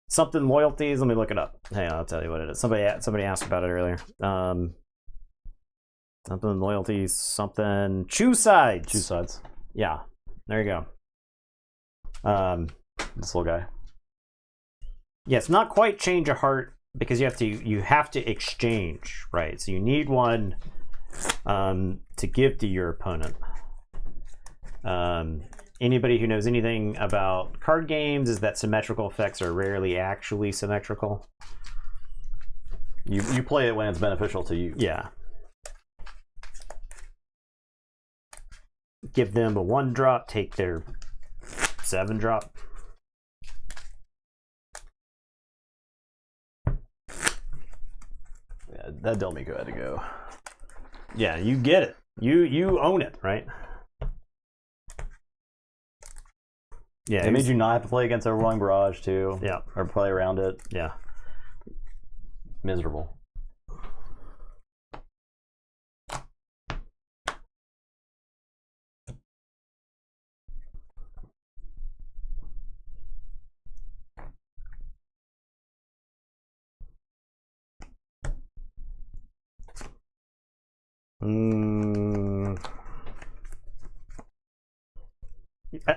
Something loyalties. Let me look it up. Hang on, I'll tell you what it is. Somebody asked about it earlier. Something loyalties. Something choose sides. Choose sides. Yeah. There you go. This little guy. Yeah, it's not quite change a heart because you have to exchange, right? So you need one to give to your opponent. Anybody who knows anything about card games is that symmetrical effects are rarely actually symmetrical. You play it when it's beneficial to you. Yeah. Give them a 1-drop, take their 7-drop. Yeah, that Delmico had to go. Yeah, you get it. You own it, right? Yeah, it made you not have to play against Overwhelming Barrage too. Yeah, or play around it. Yeah, miserable.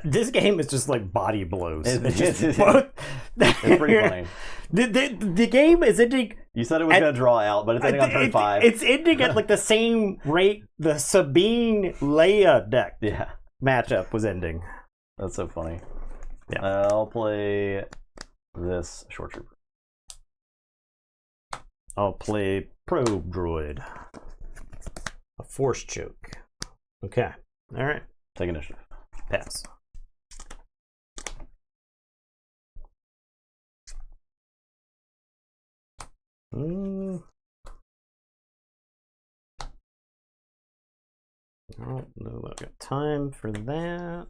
This game is just like body blows. It's pretty funny. The game is ending. You said it was going to draw out, but it's ending on turn 5. It's ending at like the same rate the Sabine Leia deck matchup was ending. That's so funny. Yeah, I'll play this Short Trooper. I'll play Probe Droid. A Force Choke. Okay. All right. Take initiative. Pass. I don't know that I've got time for that.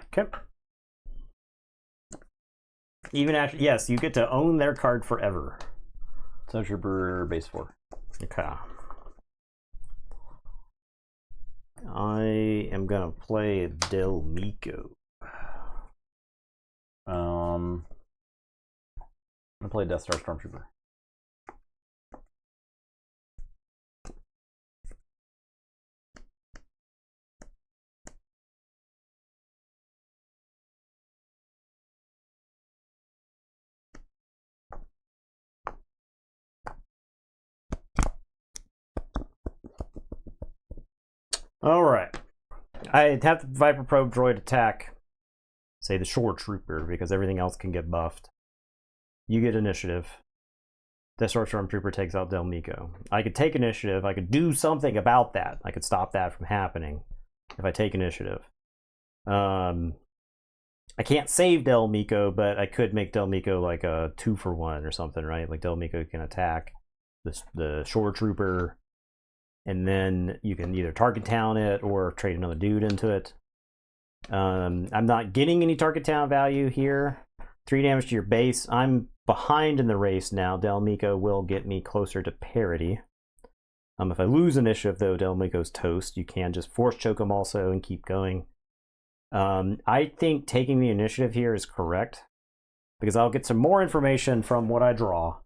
Okay. Even after, yes, you get to own their card forever. So Trooper base 4. Okay. I am gonna play Delmico. I'm gonna play Death Star Stormtrooper. All right. I have the Viper Probe Droid attack, say the Shore Trooper, because everything else can get buffed. You get initiative. Death Star Stormtrooper takes out Delmico. I could take initiative. I could do something about that. I could stop that from happening if I take initiative. I can't save Delmico, but I could make Delmico like a 2-for-1 or something, right? Like Delmico can attack the Shore Trooper, and then you can either target town it or trade another dude into it. I'm not getting any target town value here. 3 damage to your base. I'm behind in the race now. Delmico will get me closer to parity. If I lose initiative, though, Delmico's toast. You can just force choke him also and keep going. I think taking the initiative here is correct, because I'll get some more information from what I draw.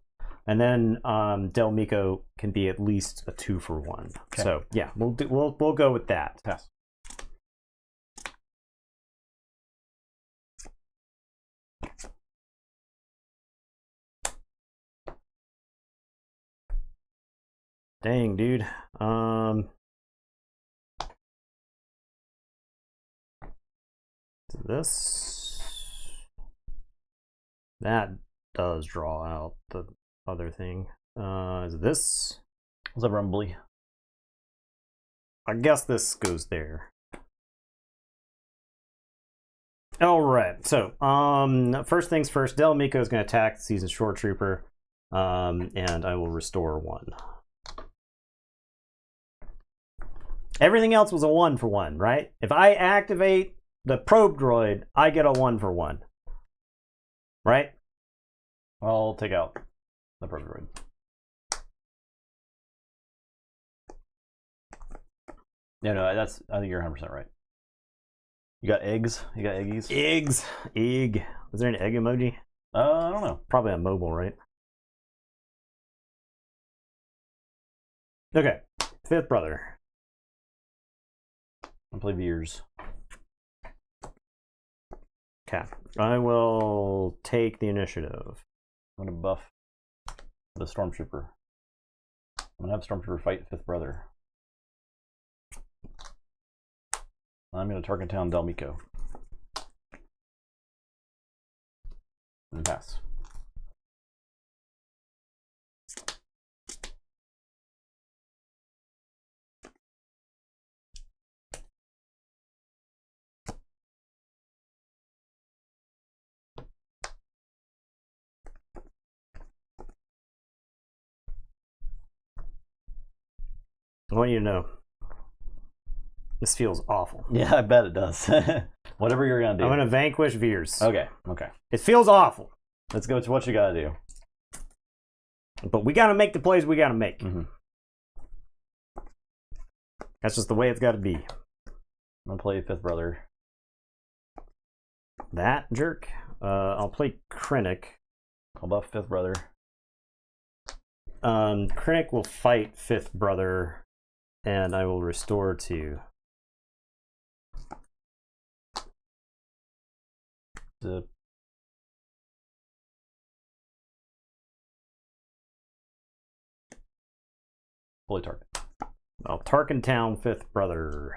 And then Delmico can be at least a 2-for-1. Okay. So yeah, we'll go with that. Pass. Dang, dude. This that does draw out the other thing. Is this? What's up, Rumbly? I guess this goes there. All right. So, first things first. Delmico is going to attack the Seasoned Short Trooper, and I will restore 1. Everything else was a 1-for-1, right? If I activate the Probe Droid, I get a 1-for-1, right? I'll take out the Probe Droid. No, that's. I think you're 100% right. You got eggs? You got eggies? Eggs. Egg. Is there an egg emoji? I don't know. Probably on mobile, right? Okay. 5th brother. I'll play Veers. Okay. I will take the initiative. I'm going to buff the Stormtrooper. I'm going to have Stormtrooper fight 5th brother. I'm going to target town Delmico. And pass. I want you to know. This feels awful. Yeah, I bet it does. Whatever you're gonna do. I'm gonna vanquish Veers. Okay. It feels awful. Let's go to what you gotta do. But we gotta make the plays we gotta make. Mm-hmm. That's just the way it's gotta be. I'm gonna play Fifth Brother. That jerk. I'll play Krennic. I'll buff Fifth Brother. Krennic will fight Fifth Brother, and I will restore to. Fully Tarkin. I'll Tarkin Town Fifth Brother.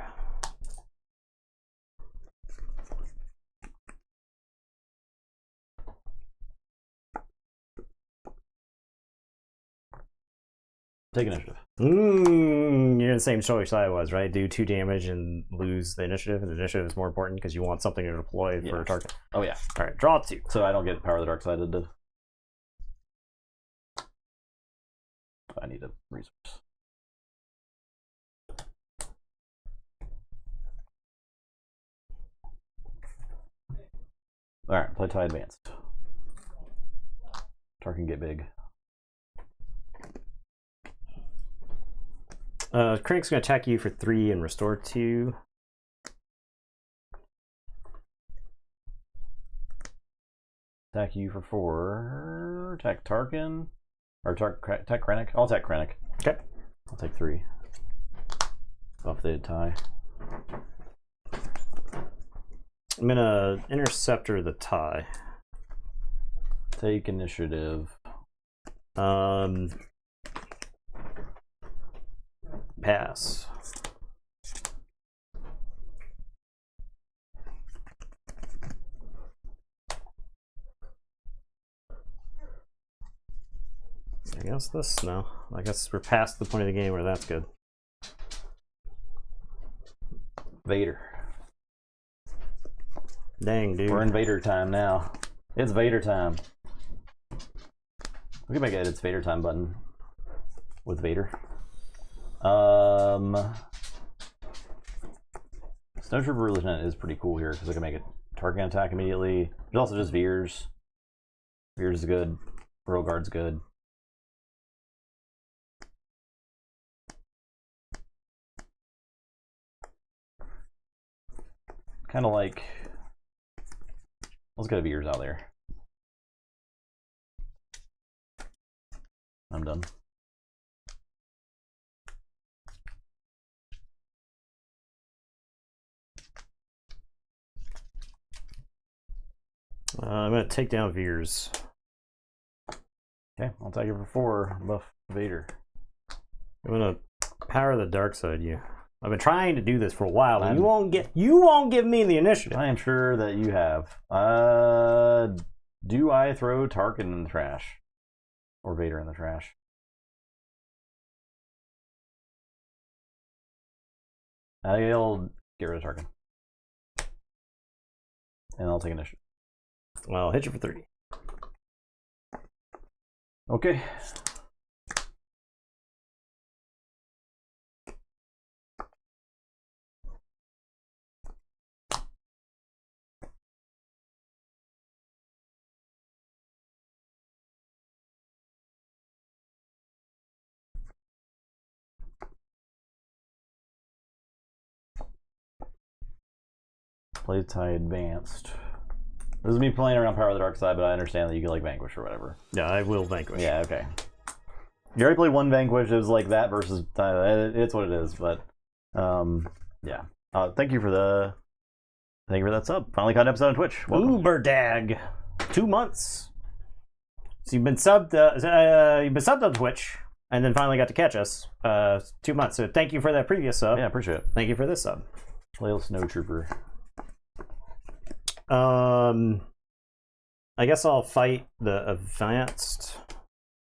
Take initiative. You're in the same choice I was, right? Do 2 damage and lose the initiative. And the initiative is more important because you want something to deploy for Tarkin. Oh, yeah. All right, draw 2. So I don't get Power of the Dark Side. I need a resource. Alright, play Tie Advanced. Tarkin get big. Krennic's going to attack you for 3 and restore 2. Attack you for 4. Attack Tarkin. Or attack Krennic. I'll attack Krennic. Okay. I'll take 3. Buff the tie. I'm going to Interceptor the tie. Take initiative. Pass. I guess this? No. I guess we're past the point of the game where that's good. Vader. Dang, dude. We're in Vader time now. It's Vader time. We can make it It's Vader time button with Vader. Snowtrooper Lieutenant is pretty cool here because I can make a Tarkin attack immediately. There's also just Veers. Veers is good. Royal Guard's good. Kind of like, let's get a Veers out there. I'm done. I'm going to take down Veers. Okay, I'll take it for 4. Buff Vader. I'm going to power the dark side you. I've been trying to do this for a while, but you won't give me the initiative. I am sure that you have. Do I throw Tarkin in the trash? Or Vader in the trash? I'll get rid of Tarkin. And I'll take initiative. Well, I'll hit you for 3. Okay. Play Tie Advanced. This is me playing around Power of the Dark Side, but I understand that you can like Vanquish or whatever. Yeah, I will Vanquish. Yeah, okay. You already played one Vanquish. It was like that versus it's what it is. But yeah. Thank you for that sub. Finally caught an episode on Twitch. Welcome. Uber dag. 2 months. So you've been subbed on Twitch, and then finally got to catch us. 2 months. So thank you for that previous sub. Yeah, appreciate it. Thank you for this sub. Leia Snowtrooper. I guess I'll fight the advanced.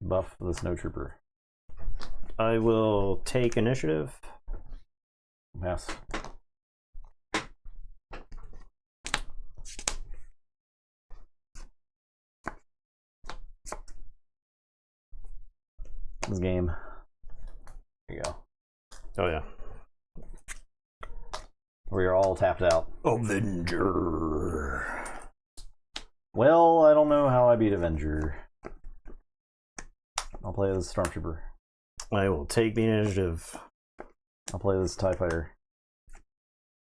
Buff the Snowtrooper. I will take initiative. Yes. This game. There you go. Oh yeah. We are all tapped out. Avenger. Well, I don't know how I beat Avenger. I'll play this Stormtrooper. I will take the initiative. I'll play this TIE Fighter.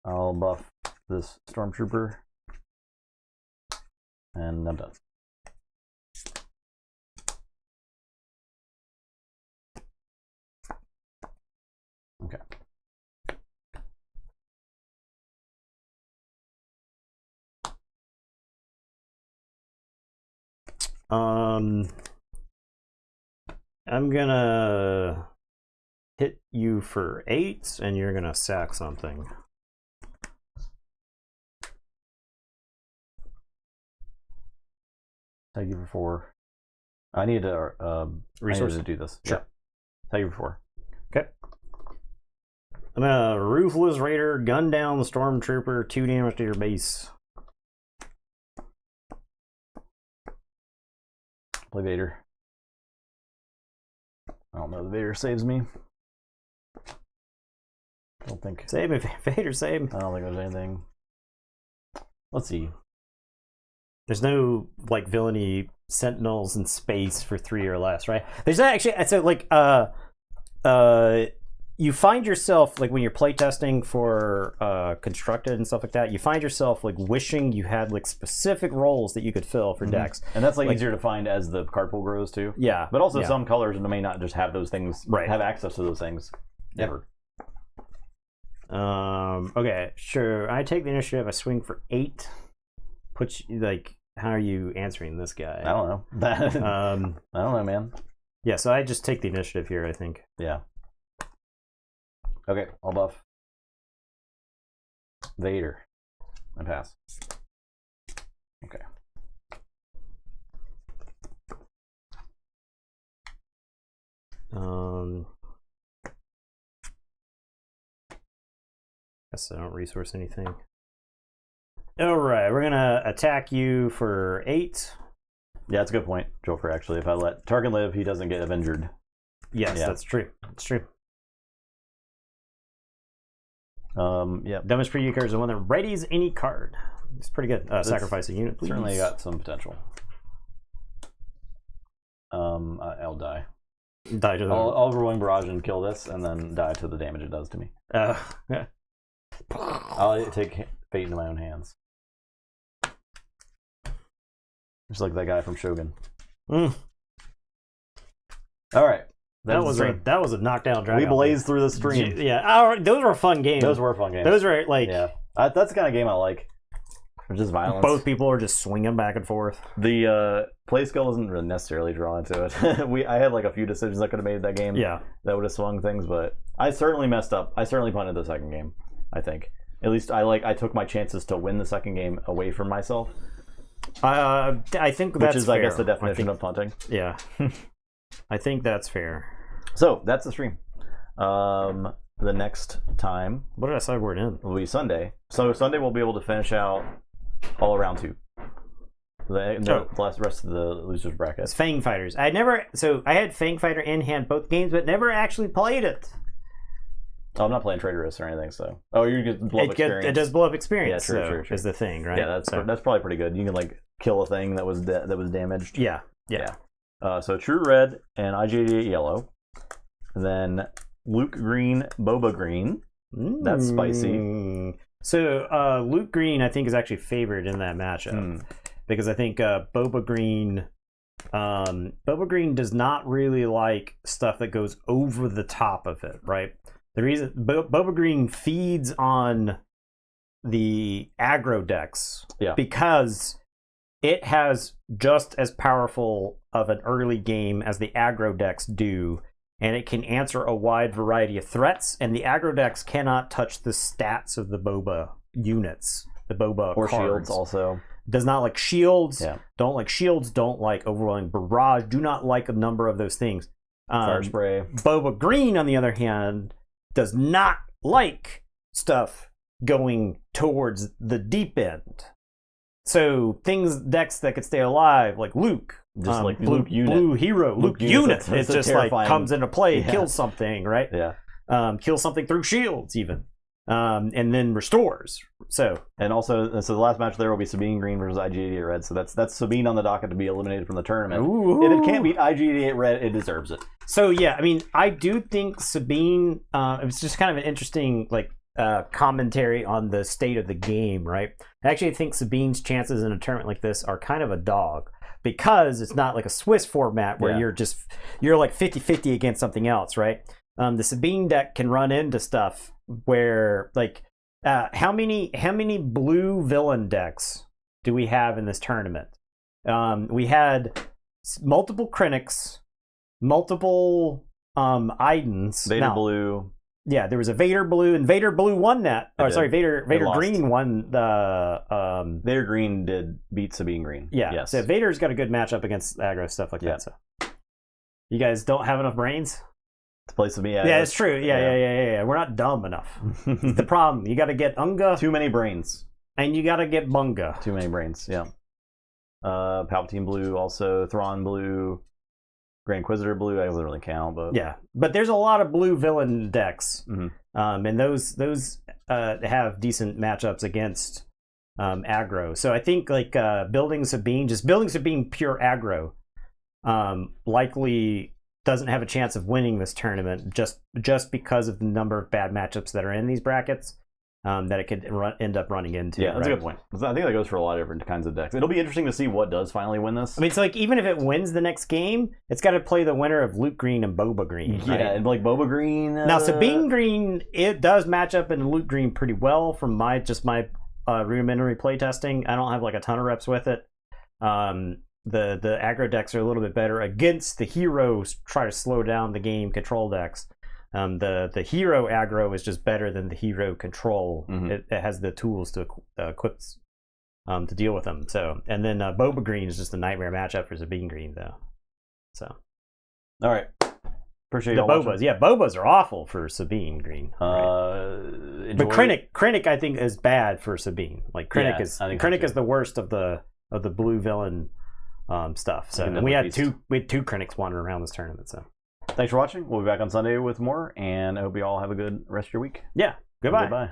I'll buff this Stormtrooper. And I'm done. Okay. I'm gonna hit you for 8, and you're gonna sack something. Thank you for 4. I need to Resource to do this. Sure. Yeah. Thank you for 4. Okay. I'm gonna Ruthless Raider gun down the Stormtrooper, 2 damage to your base. Play Vader. I don't know. The Vader saves me. I don't think. Save me, Vader, save me. I don't think there's anything. Let's see. There's no like villainy sentinels in space for 3 or less, right? There's actually so like you find yourself like when you're playtesting for constructed and stuff like that, you find yourself like wishing you had like specific roles that you could fill for decks. And that's like easier to find as the card pool grows too. Yeah. But also some colors may not just have those things, right, have access to those things. Ever. Okay, sure. I take the initiative, I swing for 8. Put you, like, how are you answering this guy? I don't know. I don't know, man. Yeah, so I just take the initiative here, I think. Yeah. Okay, I'll buff Vader. I pass. Okay. Guess I don't resource anything. All right, we're gonna attack you for 8. Yeah, that's a good point, Joker. Actually, if I let Tarkin live, he doesn't get Avengered. Yes, that's true. That's true. Yeah. Dumbest preview card is the one that readies any card. It's pretty good. Sacrifice a unit, please. Certainly got some potential. I'll die. Die to the... I'll Overwhelming Barrage and kill this, and then die to the damage it does to me. Yeah. I'll take fate into my own hands. Just like that guy from Shogun. All right. That was a knockdown drag. We blazed through the stream. Yeah, those were fun games. Those were fun games. Those were like, yeah, that's the kind of game I like. Just violence. Both people are just swinging back and forth. The play skill isn't really necessarily drawn to it. I had like a few decisions I could have made that game. Yeah, that would have swung things, but I certainly messed up. I certainly punted the second game. I think at least I took my chances to win the second game away from myself. I think that's which is fair. I guess the definition of punting. Yeah, I think that's fair. So that's the stream. The next time, what did I say we're in? Will be Sunday. So Sunday we'll be able to finish out all around 2. The rest of the losers bracket. It's Fang Fighters. I had Fang Fighter in hand both games, but never actually played it. Oh, I'm not playing Traitorous or anything, so. Oh, you get blow up experience. It does blow up experience. Yeah, true. Is the thing, right? Yeah, that's probably pretty good. You can like kill a thing that was damaged. Yeah. So True Red and IG88 Yellow, and then Luke Green, Boba Green. That's spicy. So Luke Green, I think, is actually favored in that matchup because I think Boba Green does not really like stuff that goes over the top of it, right? The reason Boba Green feeds on the aggro decks because it has just as powerful of an early game as the aggro decks do, and it can answer a wide variety of threats, and the aggro decks cannot touch the stats of the Boba units, the Boba or cards. shields also. Does not like shields, don't like shields, don't like overwhelming barrage, do not like a number of those things. Fire spray. Boba Green, on the other hand, does not like stuff going towards the deep end. So decks that could stay alive, like Luke, just like Luke unit. Blue Hero, Luke unit. It just like comes into play, kills something, right? Yeah. kill something through shields even, and then restores. So the last match there will be Sabine Green versus IG88 Red. So that's Sabine on the docket to be eliminated from the tournament. Ooh. If it can't beat IG88 Red, it deserves it. So yeah, I mean, I do think Sabine. It was just kind of an interesting commentary on the state of the game, right? I actually think Sabine's chances in a tournament like this are kind of a dog, because it's not like a Swiss format where you're like 50-50 against something else, right? The Sabine deck can run into stuff where how many blue villain decks do we have in this tournament? We had multiple Krennics, multiple Idens. Vader blue. Yeah, there was a Vader blue, and Vader blue won that. Vader Green won the. Vader Green did beat Sabine Green. Yeah, yes. So Vader's got a good matchup against aggro stuff like that. So you guys don't have enough brains to play Sabine. Yeah, it's true. Yeah. We're not dumb enough. It's the problem. You got to get Unga. Too many brains. And you got to get Bunga. Too many brains. Yeah. Palpatine blue, also Thrawn blue. Grand Inquisitor blue, that doesn't really count, but yeah, but there's a lot of blue villain decks, mm-hmm. And those have decent matchups against aggro. So I think building Sabine pure aggro, likely doesn't have a chance of winning this tournament just because of the number of bad matchups that are in these brackets. That it could end up running into. Yeah, that's a good point. I think that goes for a lot of different kinds of decks. It'll be interesting to see what does finally win this. I mean, it's even if it wins the next game, it's got to play the winner of Luke Green and Boba Green. Yeah, right? and Boba Green. Now, Sabine Green, it does match up in Luke Green pretty well from my rudimentary playtesting. I don't have a ton of reps with it. The aggro decks are a little bit better against the heroes. Try to slow down the game control decks. The hero aggro is just better than the hero control. Mm-hmm. It has the tools to equip to deal with them. So, and then Boba Green is just a nightmare matchup for Sabine Green, though. So, all right, appreciate the y'all Bobas. watching. Yeah, Bobas are awful for Sabine Green. Right? But Krennic, I think, is bad for Sabine. Krennic is the worst of the blue villain stuff. So, and we had two Krennics wandering around this tournament. So. Thanks for watching. We'll be back on Sunday with more, and I hope you all have a good rest of your week. Yeah. Goodbye. Goodbye.